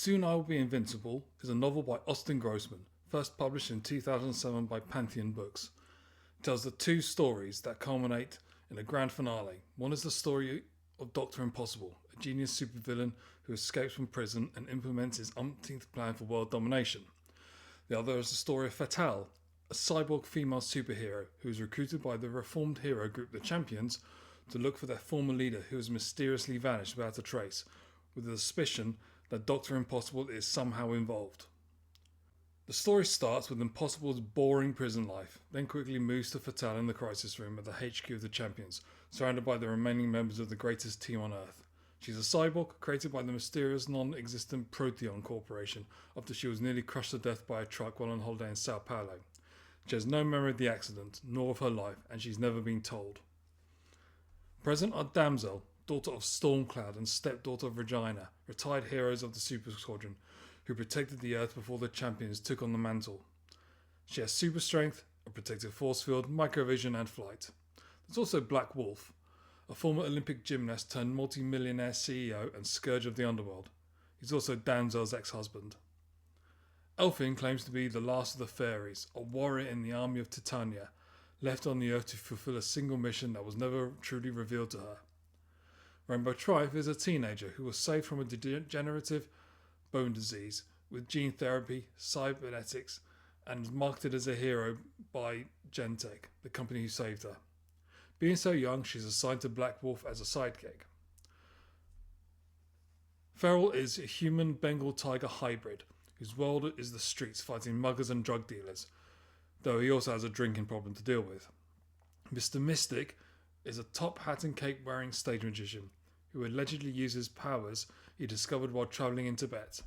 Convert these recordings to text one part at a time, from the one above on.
Soon I Will Be Invincible is a novel by Austin Grossman, first published in 2007 by Pantheon Books. It tells the two stories that culminate in a grand finale. One is the story of Dr. Impossible, a genius supervillain who escapes from prison and implements his umpteenth plan for world domination. The other is the story of Fatale, a cyborg female superhero who is recruited by the reformed hero group The Champions to look for their former leader who has mysteriously vanished without a trace, with the suspicion that Dr. Impossible is somehow involved. The story starts with Impossible's boring prison life, then quickly moves to Fatale in the crisis room at the HQ of the Champions, surrounded by the remaining members of the greatest team on Earth. She's a cyborg created by the mysterious non-existent Proteon Corporation after she was nearly crushed to death by a truck while on holiday in Sao Paulo. She has no memory of the accident, nor of her life, and she's never been told. Present are Damsel, daughter of Stormcloud and stepdaughter of Regina, retired heroes of the Super Squadron, who protected the Earth before the Champions took on the mantle. She has super strength, a protective force field, microvision and flight. There's also Black Wolf, a former Olympic gymnast turned multi-millionaire CEO and scourge of the underworld. He's also Damsel's ex-husband. Elfin claims to be the last of the fairies, a warrior in the army of Titania, left on the Earth to fulfill a single mission that was never truly revealed to her. Rainbow Trife is a teenager who was saved from a degenerative bone disease with gene therapy, cybernetics, and is marketed as a hero by Gentech, the company who saved her. Being so young, she's assigned to Black Wolf as a sidekick. Feral is a human Bengal tiger hybrid, whose world is the streets fighting muggers and drug dealers, though he also has a drinking problem to deal with. Mr. Mystic is a top hat and cape wearing stage magician who allegedly uses powers he discovered while travelling in Tibet.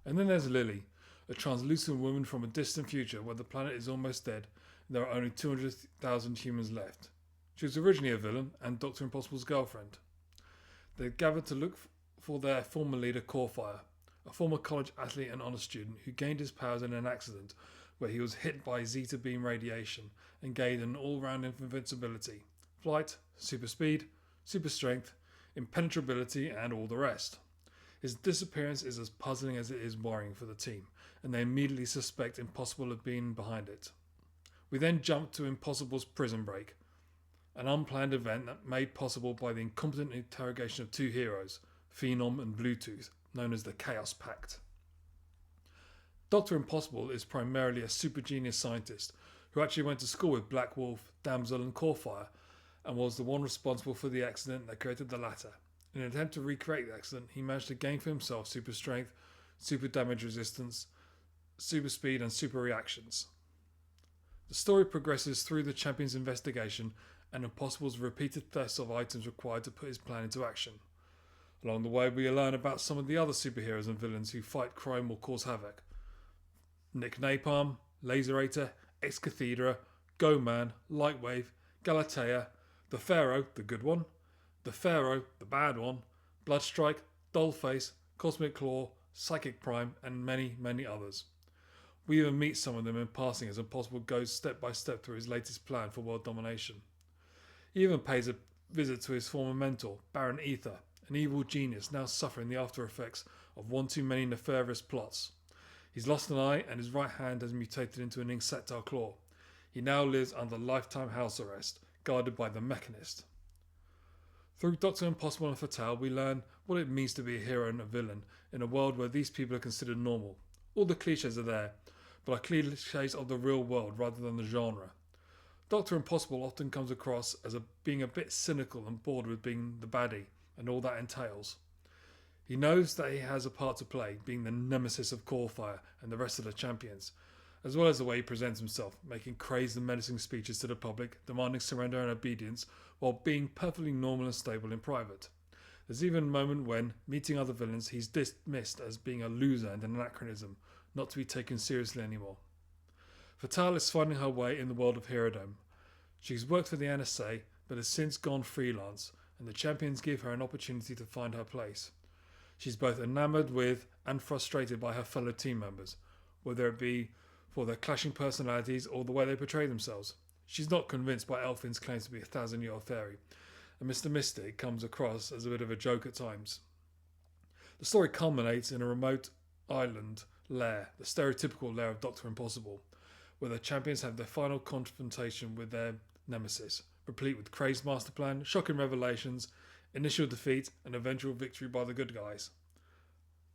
And then there's Lily, a translucent woman from a distant future where the planet is almost dead and there are only 200,000 humans left. She was originally a villain and Dr. Impossible's girlfriend. They gathered to look for their former leader, Corefire, a former college athlete and honour student who gained his powers in an accident where he was hit by Zeta beam radiation and gained an all-round invincibility, flight, super speed, super strength, impenetrability and all the rest. His disappearance is as puzzling as it is worrying for the team, and they immediately suspect Impossible of being behind it. We then jump to Impossible's prison break, an unplanned event that made possible by the incompetent interrogation of two heroes, Phenom and Bluetooth, known as the Chaos Pact. Dr. Impossible is primarily a super genius scientist who actually went to school with Black Wolf, Damsel and Corefire, and was the one responsible for the accident that created the latter. In an attempt to recreate the accident, he managed to gain for himself super strength, super damage resistance, super speed and super reactions. The story progresses through the Champion's investigation and Impossible's repeated tests of items required to put his plan into action. Along the way, we learn about some of the other superheroes and villains who fight crime or cause havoc. Nick Napalm, Laserator, Ex-Cathedra, Go-Man, Lightwave, Galatea, the Pharaoh, the good one, the Pharaoh, the bad one, Bloodstrike, Dollface, Cosmic Claw, Psychic Prime, and many, many others. We even meet some of them in passing as Impossible goes step by step through his latest plan for world domination. He even pays a visit to his former mentor, Baron Ether, an evil genius now suffering the after effects of one too many nefarious plots. He's lost an eye and his right hand has mutated into an insectile claw. He now lives under lifetime house arrest, guarded by the Mechanist. Through Dr. Impossible and Fatale, we learn what it means to be a hero and a villain in a world where these people are considered normal. All the cliches are there, but are cliches of the real world rather than the genre. Dr. Impossible often comes across as being a bit cynical and bored with being the baddie and all that entails. He knows that he has a part to play, being the nemesis of Corefire and the rest of the Champions, as well as the way he presents himself, making crazed and menacing speeches to the public, demanding surrender and obedience, while being perfectly normal and stable in private. There's even a moment when, meeting other villains, he's dismissed as being a loser and an anachronism, not to be taken seriously anymore. Fatale is finding her way in the world of herodom. She's worked for the NSA, but has since gone freelance, and the Champions give her an opportunity to find her place. She's both enamoured with and frustrated by her fellow team members, whether it be for their clashing personalities or the way they portray themselves. She's not convinced by Elfin's claims to be a 1,000-year-old fairy, and Mr. Mystic comes across as a bit of a joke at times. The story culminates in a remote Island lair, the stereotypical lair of Doctor Impossible, where the champions have their final confrontation with their nemesis, replete with crazed master plan, shocking revelations, initial defeat, and eventual victory by the good guys.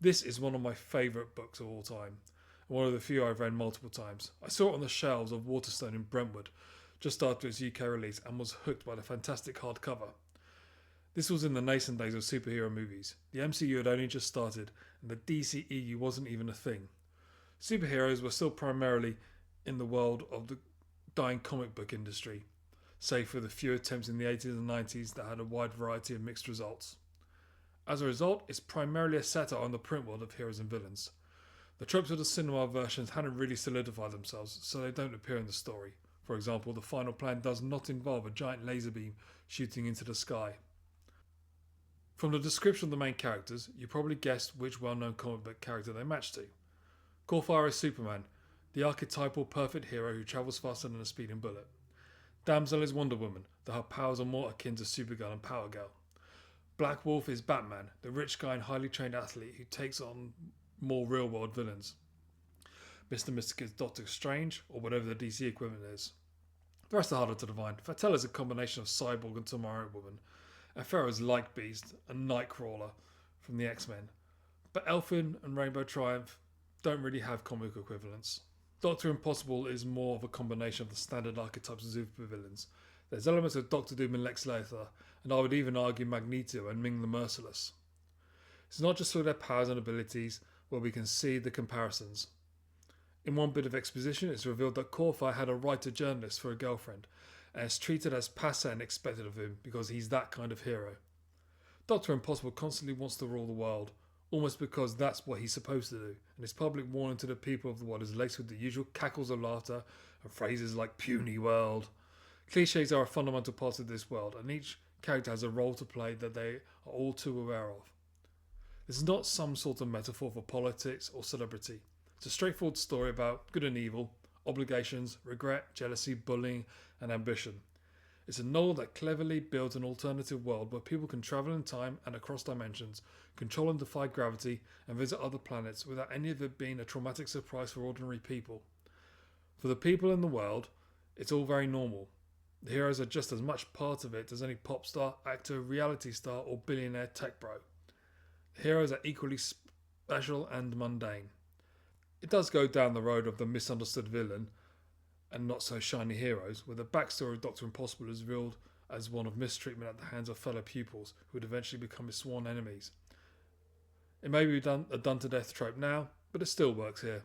This is one of my favourite books of all time, and one of the few I've read multiple times. I saw it on the shelves of Waterstone in Brentwood just after its UK release and was hooked by the fantastic hardcover. This was in the nascent days of superhero movies. The MCU had only just started, and the DCEU wasn't even a thing. Superheroes were still primarily in the world of the dying comic book industry, save for the few attempts in the 80s and 90s that had a wide variety of mixed results. As a result, it's primarily a satire on the print world of heroes and villains. The tropes of the cinema versions hadn't really solidified themselves, so they don't appear in the story. For example, the final plan does not involve a giant laser beam shooting into the sky. From the description of the main characters, you probably guessed which well-known comic book character they match to. Corfire is Superman, the archetypal perfect hero who travels faster than a speeding bullet. Damsel is Wonder Woman, though her powers are more akin to Supergirl and Power Girl. Black Wolf is Batman, the rich guy and highly trained athlete who takes on more real-world villains. Mr. Mystic is Doctor Strange, or whatever the DC equivalent is. The rest are harder to define. Fatale is a combination of Cyborg and Tomorrow Woman, and Pharaoh is Like Beast and Nightcrawler from the X-Men. But Elfin and Rainbow Triumph don't really have comic equivalents. Doctor Impossible is more of a combination of the standard archetypes of supervillains. There's elements of Doctor Doom and Lex Luthor, and I would even argue Magneto and Ming the Merciless. It's not just through their powers and abilities where we can see the comparisons. In one bit of exposition, it's revealed that Corfire had a writer journalist for a girlfriend, and is treated as passé and expected of him because he's that kind of hero. Doctor Impossible constantly wants to rule the world, almost because that's what he's supposed to do, and his public warning to the people of the world is laced with the usual cackles of laughter and phrases like puny world. Clichés are a fundamental part of this world, and each character has a role to play that they are all too aware of. This is not some sort of metaphor for politics or celebrity. It's a straightforward story about good and evil, obligations, regret, jealousy, bullying, and ambition. It's a novel that cleverly builds an alternative world where people can travel in time and across dimensions, control and defy gravity, and visit other planets without any of it being a traumatic surprise for ordinary people. For the people in the world, it's all very normal. The heroes are just as much part of it as any pop star, actor, reality star, or billionaire tech bro. The heroes are equally special and mundane. It does go down the road of the misunderstood villain and not so shiny heroes, where the backstory of Doctor Impossible is revealed as one of mistreatment at the hands of fellow pupils who would eventually become his sworn enemies. It may be a done-to-death trope now, but it still works here.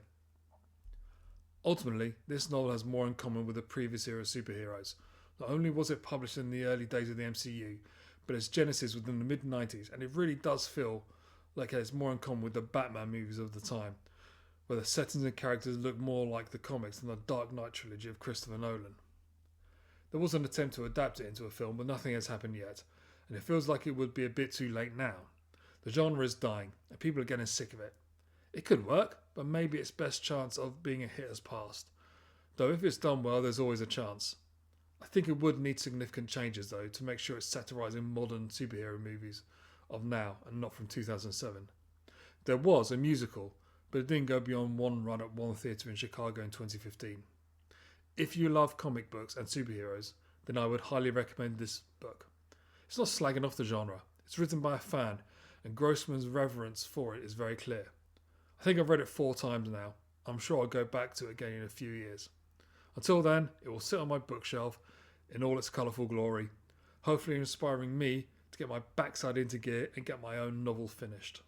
Ultimately, this novel has more in common with the previous era of superheroes. Not only was it published in the early days of the MCU, but its genesis within the mid-90s, and it really does feel like it has more in common with the Batman movies of the time, where the settings and characters look more like the comics than the Dark Knight trilogy of Christopher Nolan. There was an attempt to adapt it into a film, but nothing has happened yet, and it feels like it would be a bit too late now. The genre is dying, and people are getting sick of it. It could work, but maybe its best chance of being a hit has passed. Though if it's done well, there's always a chance. I think it would need significant changes, though, to make sure it's satirising modern superhero movies of now and not from 2007. There was a musical, but it didn't go beyond one run at one theatre in Chicago in 2015. If you love comic books and superheroes, then I would highly recommend this book. It's not slagging off the genre. It's written by a fan, and Grossman's reverence for it is very clear. I think I've read it 4 times now. I'm sure I'll go back to it again in a few years. Until then, it will sit on my bookshelf in all its colourful glory, hopefully inspiring me to get my backside into gear and get my own novel finished.